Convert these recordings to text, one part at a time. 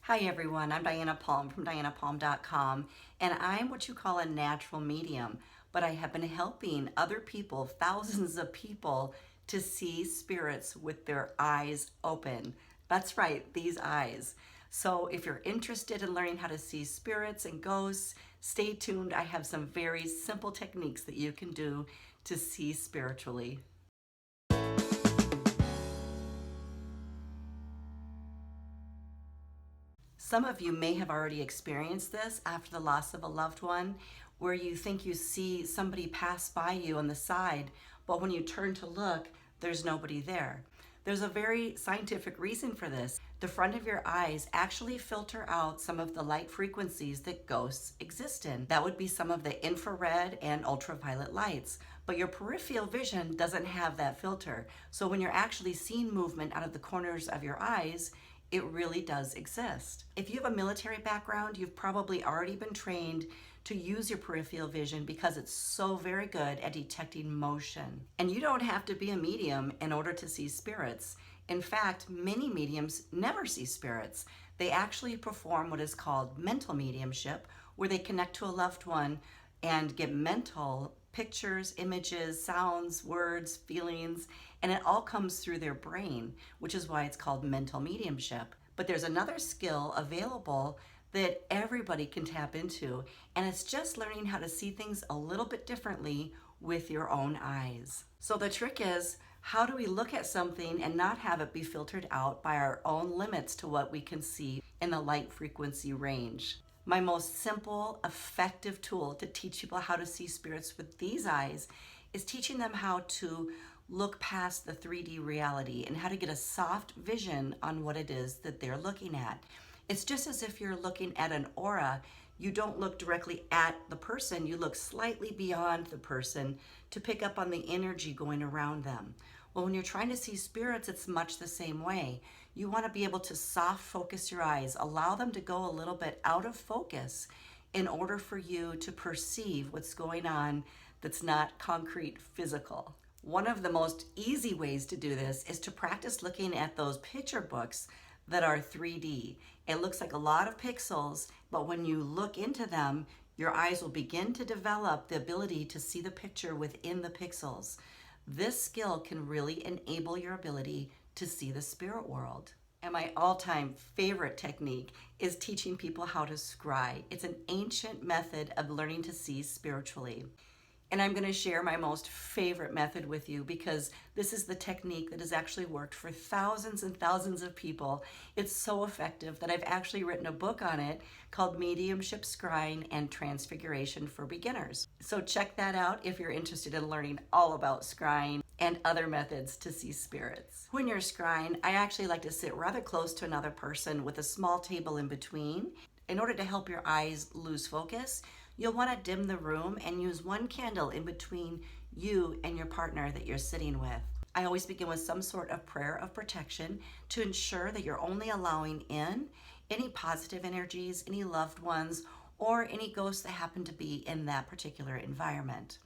Hi everyone, I'm Diana Palm from dianapalm.com, and I'm what you call a natural medium, but I have been helping other people, thousands of people, to see spirits with their eyes open. That's right, these eyes. So if you're interested in learning how to see spirits and ghosts, stay tuned. I have some very simple techniques that you can do to see spiritually. Some of you may have already experienced this after the loss of a loved one, where you think you see somebody pass by you on the side, but when you turn to look, there's nobody there. There's a very scientific reason for this. The front of your eyes actually filter out some of the light frequencies that ghosts exist in. That would be some of the infrared and ultraviolet lights. But your peripheral vision doesn't have that filter. So when you're actually seeing movement out of the corners of your eyes, it really does exist. If you have a military background, you've probably already been trained to use your peripheral vision because it's so very good at detecting motion. And you don't have to be a medium in order to see spirits. In fact, many mediums never see spirits. They actually perform what is called mental mediumship, where they connect to a loved one and get mental pictures, images, sounds, words, feelings, and it all comes through their brain, which is why it's called mental mediumship. But there's another skill available that everybody can tap into, and it's just learning how to see things a little bit differently with your own eyes. So the trick is, how do we look at something and not have it be filtered out by our own limits to what we can see in the light frequency range? My most simple, effective tool to teach people how to see spirits with these eyes is teaching them how to look past the 3D reality and how to get a soft vision on what it is that they're looking at. It's just as if you're looking at an aura. You don't look directly at the person, you look slightly beyond the person to pick up on the energy going around them. Well, when you're trying to see spirits, it's much the same way. You want to be able to soft focus your eyes, allow them to go a little bit out of focus in order for you to perceive what's going on that's not concrete physical. One of the most easy ways to do this is to practice looking at those picture books that are 3D. It looks like a lot of pixels, but when you look into them, your eyes will begin to develop the ability to see the picture within the pixels. This skill can really enable your ability to see the spirit world. And my all-time favorite technique is teaching people how to scry. It's an ancient method of learning to see spiritually. And I'm going to share my most favorite method with you because this is the technique that has actually worked for thousands and thousands of people. It's so effective that I've actually written a book on it called Mediumship, Scrying, and Transfiguration for Beginners. So check that out if you're interested in learning all about scrying and other methods to see spirits. When you're scrying, I actually like to sit rather close to another person with a small table in between. In order to help your eyes lose focus, you'll want to dim the room and use one candle in between you and your partner that you're sitting with. I always begin with some sort of prayer of protection to ensure that you're only allowing in any positive energies, any loved ones, or any ghosts that happen to be in that particular environment.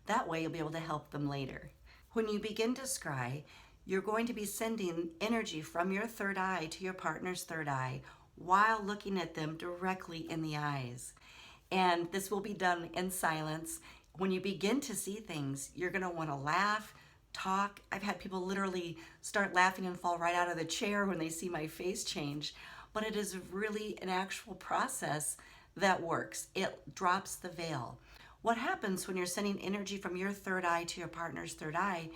That way you'll be able to help them later. When you begin to scry, you're going to be sending energy from your third eye to your partner's third eye while looking at them directly in the eyes. And this will be done in silence. When you begin to see things, you're going to want to laugh, talk. I've had people literally start laughing and fall right out of the chair when they see my face change. But it is really an actual process that works. It drops the veil. What happens when you're sending energy from your third eye to your partner's third eye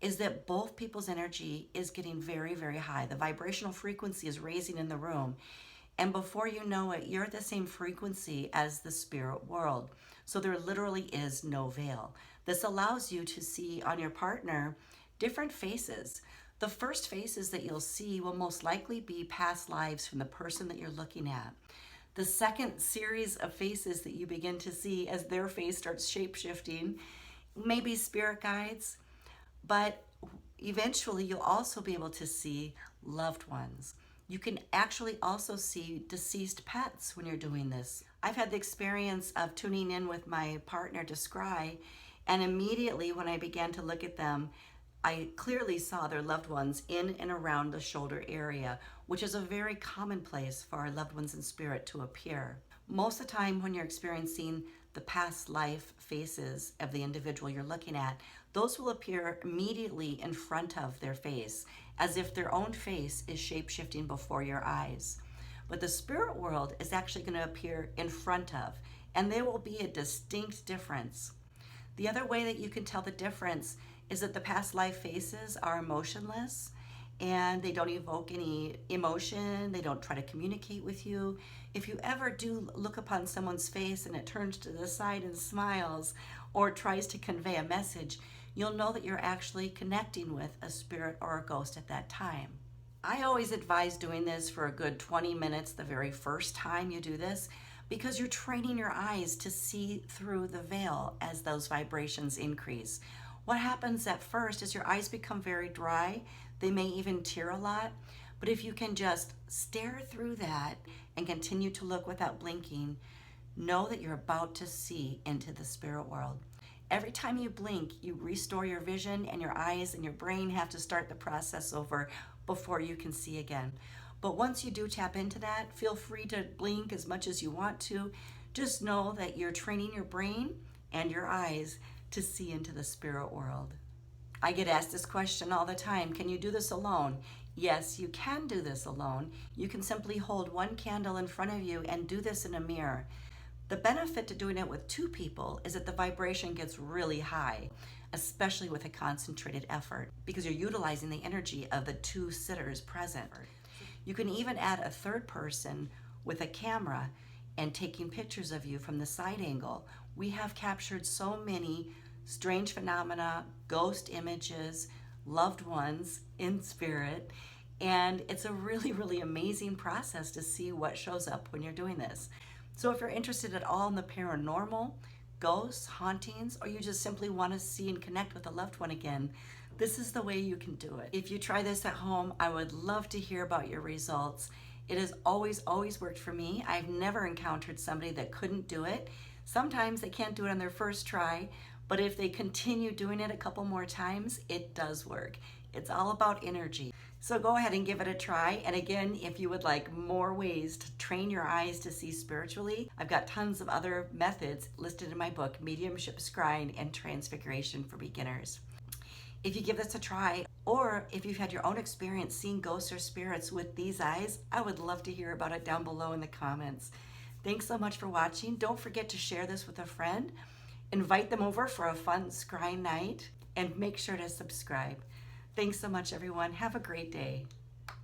is that both people's energy is getting very, very high. The vibrational frequency is raising in the room. And before you know it, you're at the same frequency as the spirit world. So there literally is no veil. This allows you to see on your partner different faces. The first faces that you'll see will most likely be past lives from the person that you're looking at. The second series of faces that you begin to see as their face starts shape-shifting may be spirit guides, but eventually you'll also be able to see loved ones. You can actually also see deceased pets when you're doing this. I've had the experience of tuning in with my partner to scry, and immediately when I began to look at them, I clearly saw their loved ones in and around the shoulder area, which is a very common place for our loved ones in spirit to appear. Most of the time when you're experiencing the past life faces of the individual you're looking at, those will appear immediately in front of their face, as if their own face is shape-shifting before your eyes. But the spirit world is actually going to appear in front of, and there will be a distinct difference. The other way that you can tell the difference is that the past life faces are emotionless and they don't evoke any emotion. They don't try to communicate with you. If you ever do look upon someone's face and it turns to the side and smiles or tries to convey a message, you'll know that you're actually connecting with a spirit or a ghost at that time. I always advise doing this for a good 20 minutes the very first time you do this, because you're training your eyes to see through the veil as those vibrations increase. What happens at first is your eyes become very dry. They may even tear a lot. But if you can just stare through that and continue to look without blinking, know that you're about to see into the spirit world. Every time you blink, you restore your vision, and your eyes and your brain have to start the process over before you can see again. But once you do tap into that, feel free to blink as much as you want to. Just know that you're training your brain and your eyes to see into the spirit world. I get asked this question all the time: can you do this alone? Yes, you can do this alone. You can simply hold one candle in front of you and do this in a mirror. The benefit to doing it with two people is that the vibration gets really high, especially with a concentrated effort, because you're utilizing the energy of the two sitters present. You can even add a third person with a camera and taking pictures of you from the side angle. We have captured so many strange phenomena, ghost images, loved ones in spirit, and it's a really, really amazing process to see what shows up when you're doing this. So if you're interested at all in the paranormal, ghosts, hauntings, or you just simply want to see and connect with a loved one again, this is the way you can do it. If you try this at home, I would love to hear about your results. It has always worked for me. I've never encountered somebody that couldn't do it. Sometimes they can't do it on their first try, but if they continue doing it a couple more times, it does work. It's all about energy. So go ahead and give it a try. And again, if you would like more ways to train your eyes to see spiritually, I've got tons of other methods listed in my book, Mediumship, Scrying, and Transfiguration for Beginners. If you give this a try, or if you've had your own experience seeing ghosts or spirits with these eyes, I would love to hear about it down below in the comments. Thanks so much for watching. Don't forget to share this with a friend. Invite them over for a fun scrying night, and make sure to subscribe. Thanks so much, everyone. Have a great day.